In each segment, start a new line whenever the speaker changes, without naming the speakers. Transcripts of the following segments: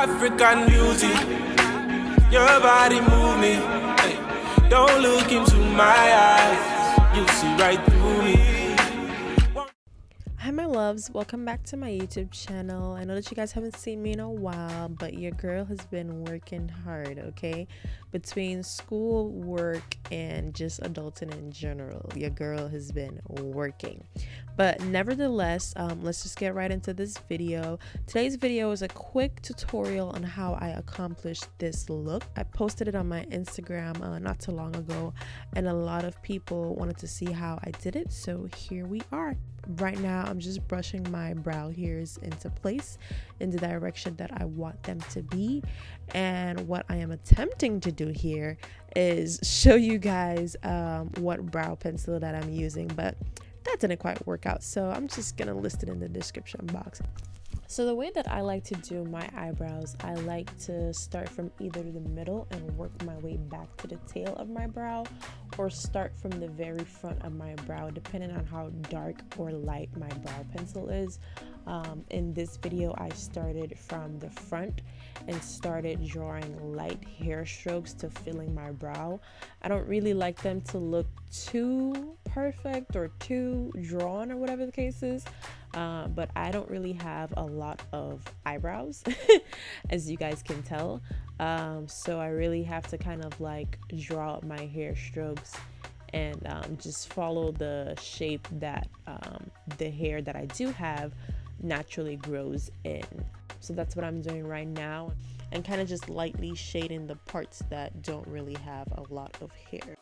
African beauty, your body move me. Hey, don't look into my eyes, you see right through me.
Hi my loves, welcome back to my YouTube channel. I know that you guys haven't seen me in a while, but your girl has been working hard, okay? Between school, work, and just adulting in general, your girl has been working. But nevertheless, let's just get right into this video. Today's video is a quick tutorial on how I accomplished this look. I posted it on my Instagram not too long ago, and a lot of people wanted to see how I did it, so here we are. Right now I'm just brushing my brow hairs into place in the direction that I want them to be, and what I am attempting to do here is show you guys what brow pencil that I'm using, but that didn't quite work out, so I'm just gonna list it in the description box. So the way that I like to do my eyebrows, I like to start from either the middle and work my way back to the tail of my brow, or start from the very front of my brow, depending on how dark or light my brow pencil is. In this video, I started from the front and started drawing light hair strokes to filling my brow. I don't really like them to look too perfect or too drawn or whatever the case is. But I don't really have a lot of eyebrows as you guys can tell, so I really have to kind of like draw up my hair strokes and just follow the shape that the hair that I do have naturally grows in. So that's what I'm doing right now, and kind of just lightly shading the parts that don't really have a lot of hair.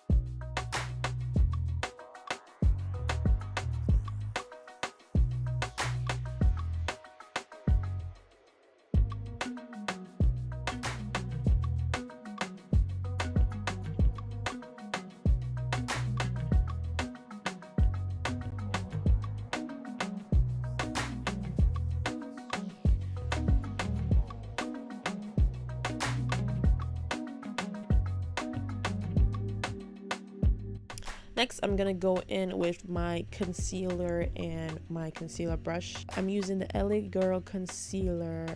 Next, I'm gonna go in with my concealer and my concealer brush. I'm using the LA Girl concealer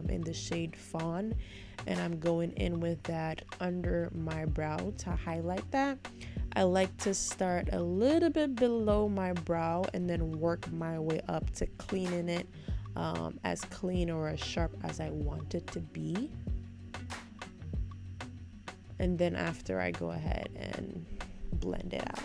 in the shade Fawn, and I'm going in with that under my brow to highlight that. I like to start a little bit below my brow and then work my way up to cleaning it as clean or as sharp as I want it to be. And then after, I go ahead and blend it out.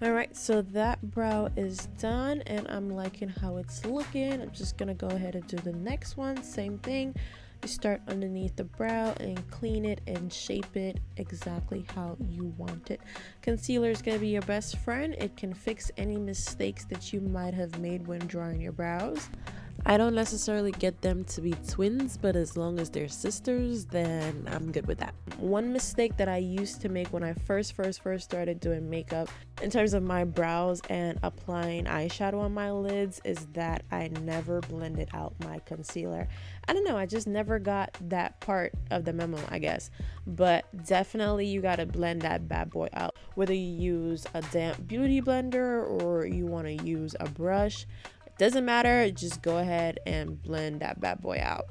Alright, so that brow is done and I'm liking how it's looking. I'm just gonna go ahead and do the next one. Same thing. You start underneath the brow and clean it and shape it exactly how you want it. Concealer is going to be your best friend. It can fix any mistakes that you might have made when drawing your brows. I don't necessarily get them to be twins, but as long as they're sisters, then I'm good with that. One mistake that I used to make when I first started doing makeup in terms of my brows and applying eyeshadow on my lids is that I never blended out my concealer. I don't know, I just never got that part of the memo, I guess. But definitely you gotta blend that bad boy out. Whether you use a damp beauty blender or you want to use a brush, doesn't matter, just go ahead and blend that bad boy out.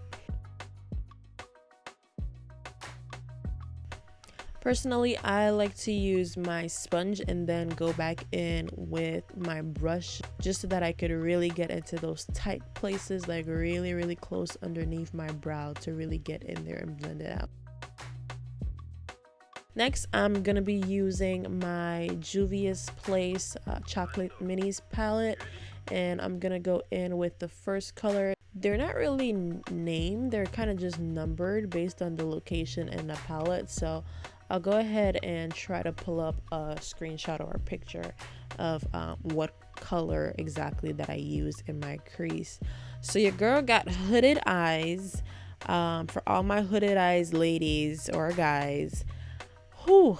Personally, I like to use my sponge and then go back in with my brush just so that I could really get into those tight places, like really close underneath my brow to really get in there and blend it out. Next, I'm gonna be using my Juvia's Place Chocolate Minis palette, and I'm gonna go in with the first color. They're not really named, they're kind of just numbered based on the location and the palette, so I'll go ahead and try to pull up a screenshot or a picture of what color exactly that I used in my crease. So your girl got hooded eyes. For all my hooded eyes ladies or guys, whew,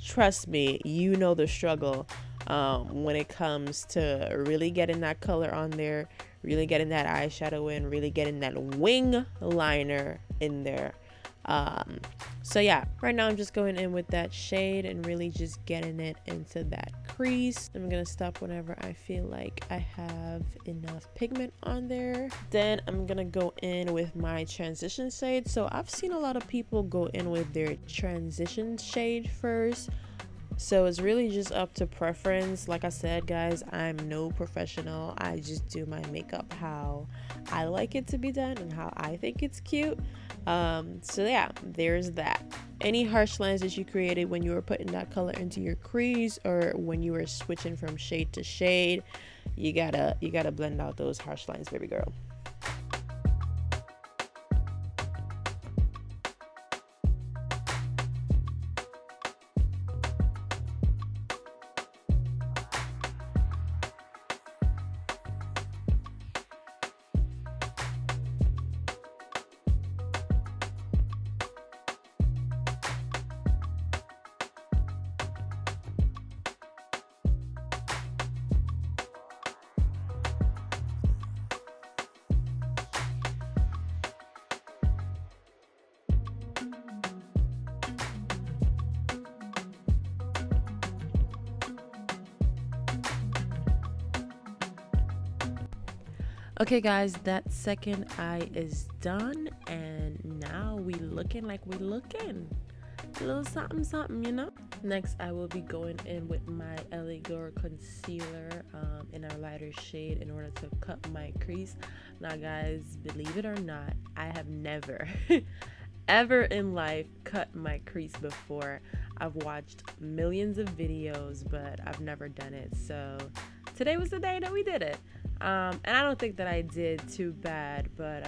trust me, you know the struggle. when it comes to really getting that color on there, really getting that eyeshadow in, really getting that wing liner in there. So yeah, right now I'm just going in with that shade and really just getting it into that crease. I'm gonna stop whenever I feel like I have enough pigment on there. Then I'm gonna go in with my transition shade. So I've seen a lot of people go in with their transition shade first. So it's really just up to preference. Like I said, guys, I'm no professional. I just do my makeup how I like it to be done and how I think it's cute. So yeah, there's that. Any harsh lines that you created when you were putting that color into your crease or when you were switching from shade to shade, you gotta blend out those harsh lines, baby girl. Okay guys, that second eye is done, and now we looking like we looking a little something something, you know. Next I will be going in with my LA Girl concealer in our lighter shade in order to cut my crease. Now guys, believe it or not, I have never ever in life cut my crease before. I've watched millions of videos, but I've never done it, so today was the day that we did it. And I don't think that I did too bad, but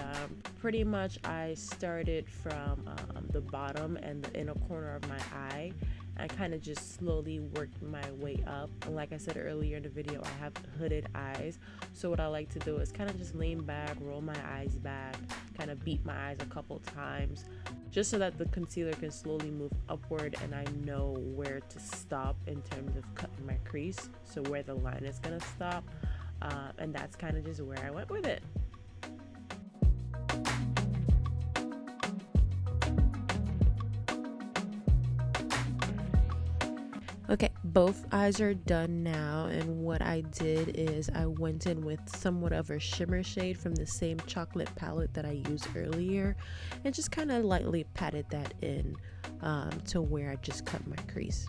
pretty much I started from the bottom and the inner corner of my eye. I kind of just slowly worked my way up, and like I said earlier in the video, I have hooded eyes, so what I like to do is kind of just lean back, roll my eyes back, kind of beat my eyes a couple times just so that the concealer can slowly move upward and I know where to stop in terms of cutting my crease, so where the line is gonna stop. And that's kind of just where I went with it. Okay, both eyes are done now, and what I did is I went in with somewhat of a shimmer shade from the same chocolate palette that I used earlier and just kind of lightly patted that in to where I just cut my crease.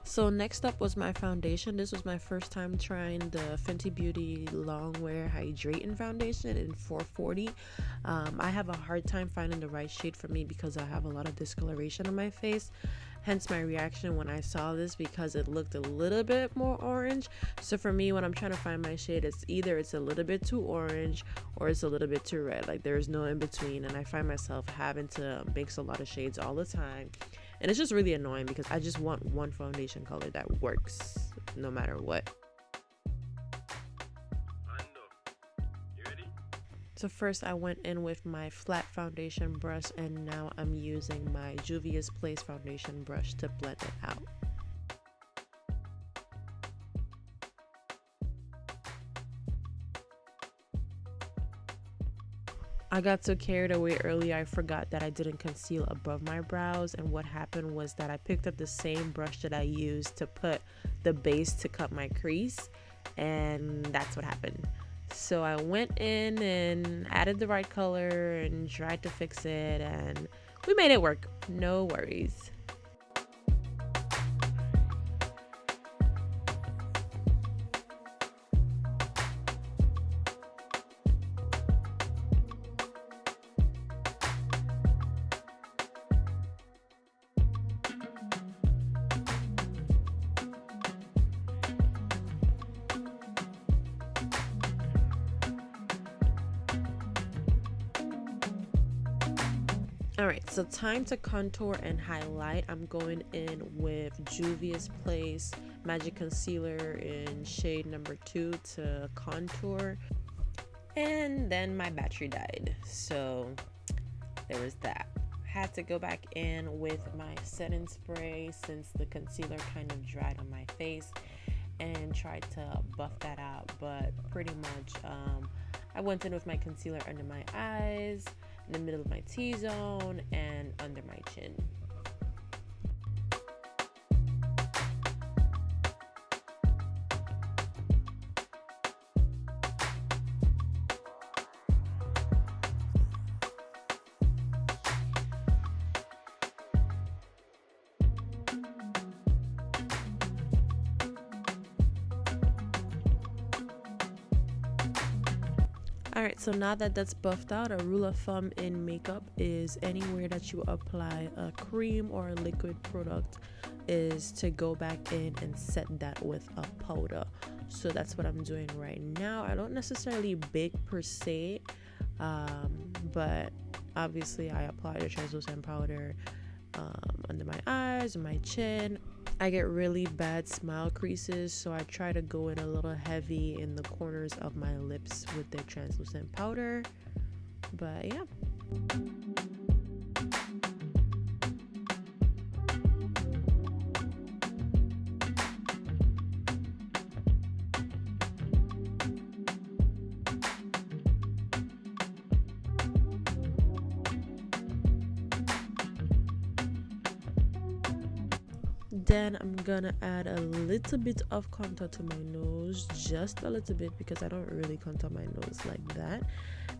So next up was my foundation. This was my first time trying the Fenty Beauty Longwear Hydrating foundation in 440. I have a hard time finding the right shade for me because I have a lot of discoloration on my face. Hence my reaction when I saw this, because it looked a little bit more orange. So for me, when I'm trying to find my shade, it's either it's a little bit too orange or it's a little bit too red. Like there's no in between, and I find myself having to mix a lot of shades all the time. And it's just really annoying because I just want one foundation color that works no matter what.
You ready?
So first I went in with my flat foundation brush, and now I'm using my Juvia's Place foundation brush to blend it out. I got so carried away earlier, I forgot that I didn't conceal above my brows, and what happened was that I picked up the same brush that I used to put the base to cut my crease, and that's what happened. So I went in and added the right color and tried to fix it, and we made it work. No worries. Alright, so time to contour and highlight. I'm going in with Juvia's Place Magic Concealer in shade number 2 to contour. And then my battery died, so there was that. Had to go back in with my setting spray since the concealer kind of dried on my face, and tried to buff that out, but pretty much I went in with my concealer under my eyes, in the middle of my T-zone, and under my chin. Alright, so now that that's buffed out, a rule of thumb in makeup is anywhere that you apply a cream or a liquid product is to go back in and set that with a powder. So that's what I'm doing right now. I don't necessarily bake per se, but obviously I apply the translucent powder under my eyes and my chin. I get really bad smile creases, so I try to go in a little heavy in the corners of my lips with the translucent powder. But yeah. Then I'm gonna add a little bit of contour to my nose, just a little bit, because I don't really contour my nose like that.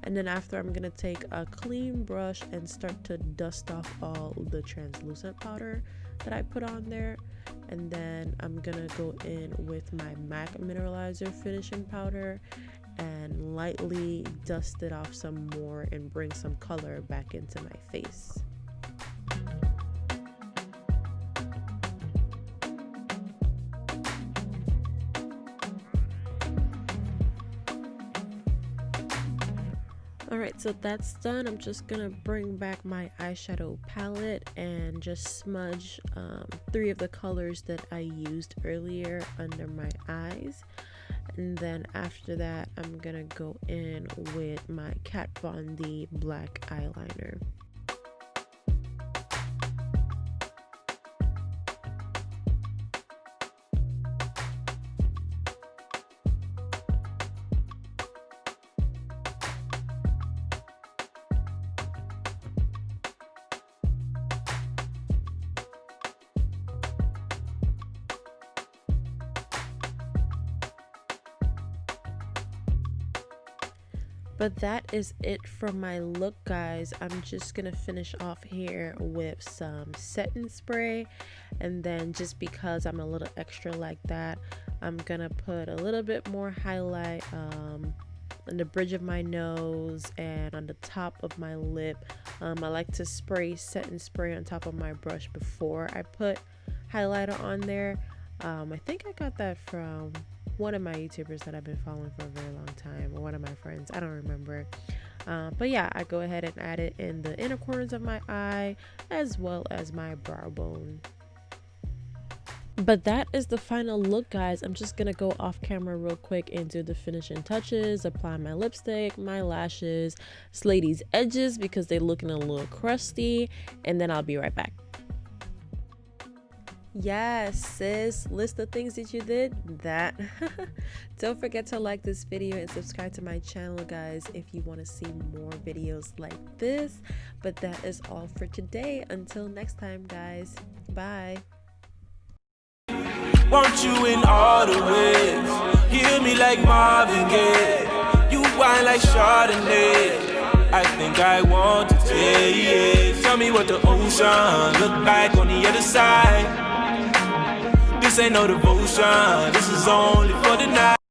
And then after, I'm gonna take a clean brush and start to dust off all the translucent powder that I put on there. And then I'm gonna go in with my MAC Mineralizer finishing powder and lightly dust it off some more and bring some color back into my face. Alright, so that's done. I'm just gonna bring back my eyeshadow palette and just smudge 3 of the colors that I used earlier under my eyes. And then after that, I'm gonna go in with my Kat Von D black eyeliner. But that is it for my look, guys. I'm just gonna finish off here with some setting spray, and then just because I'm a little extra like that, I'm gonna put a little bit more highlight on the bridge of my nose and on the top of my lip. I like to spray setting spray on top of my brush before I put highlighter on there. I think I got that from one of my YouTubers that I've been following for a very long time, or one of my friends, I don't remember. But yeah, I go ahead and add it in the inner corners of my eye as well as my brow bone. But that is the final look, guys. I'm just gonna go off camera real quick and do the finishing touches, apply my lipstick, my lashes, slay these edges because they're looking a little crusty, and then I'll be right back. Yes, sis, list the things that you did. That don't forget to like this video and subscribe to my channel, guys, if you want to see more videos like this. But that is all for today. Until next time, guys, bye.
Want you in all the ways, hear me like Marvin Gaye, you whine like Chardonnay. I think I want to taste. Tell me what the ocean look like on the other side. This ain't no devotion, this is only for the night.